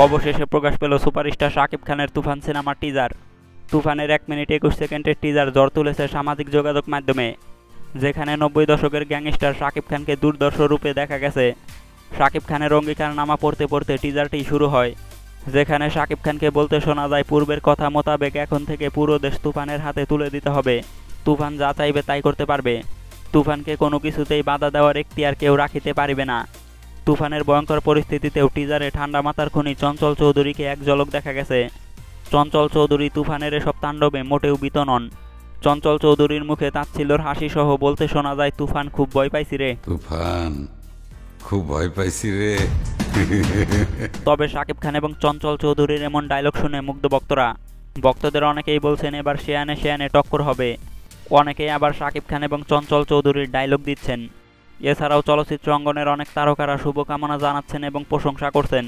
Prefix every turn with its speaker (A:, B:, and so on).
A: অবশেষে প্রকাশ পেল সুপারস্টার শাকিব খানের তুফান সিনেমার টিজার। তুফানের 1 মিনিট 21 সেকেন্ডের টিজার ঝড় তুলেছে সামাজিক যোগাযোগ মাধ্যমে, যেখানে 90 দশকের গ্যাংস্টার শাকিব খানকে দুর্ধর্ষ রূপে দেখা গেছে। শাকিব খানের অঙ্গীকারনামা পড়তে পড়তে টিজারটি শুরু হয়, যেখানে শাকিব খানকে বলতে শোনা যায় পূর্বের কথা মোতাবেক এখন থেকে পুরো দেশ তুফানের হাতে তুলে দিতে হবে। তুফান যা চাইবে তাই করতে পারবে। তুফানকে কোনো কিছুতেই বাধা দেওয়ার এখতিয়ার কেউ রাখিতে পারিবে না। তুফানের ভয়ঙ্কর পরিস্থিতিতেও টিজারে ঠান্ডা মাথার খুনি চঞ্চল চৌধুরীকে এক ঝলক দেখা গেছে। চঞ্চল চৌধুরী তুফানের এসব তাণ্ডবে মোটেও ভীত নন। চঞ্চল চৌধুরীর মুখে তাচ্ছিল্যের হাসি সহ বলতে শোনা যায়, তুফান খুব ভয় পাইছি রে।
B: তুফান খুব ভয় পাইছি রে।
A: তবে শাকিব খান এবং চঞ্চল চৌধুরীর এমন ডায়লগ শুনে মুগ্ধ ভক্তরা। ভক্তদের অনেকেই বলছেন এবার শেয়ানে শেয়ানে টক্কর হবে। অনেকেই আবার শাকিব খান এবং চঞ্চল চৌধুরীর ডায়লগ দিচ্ছেন। এছাড়াও চলচ্চিত্র অঙ্গনের অনেক তারকারা শুভকামনা জানাচ্ছেন এবং প্রশংসা করছেন।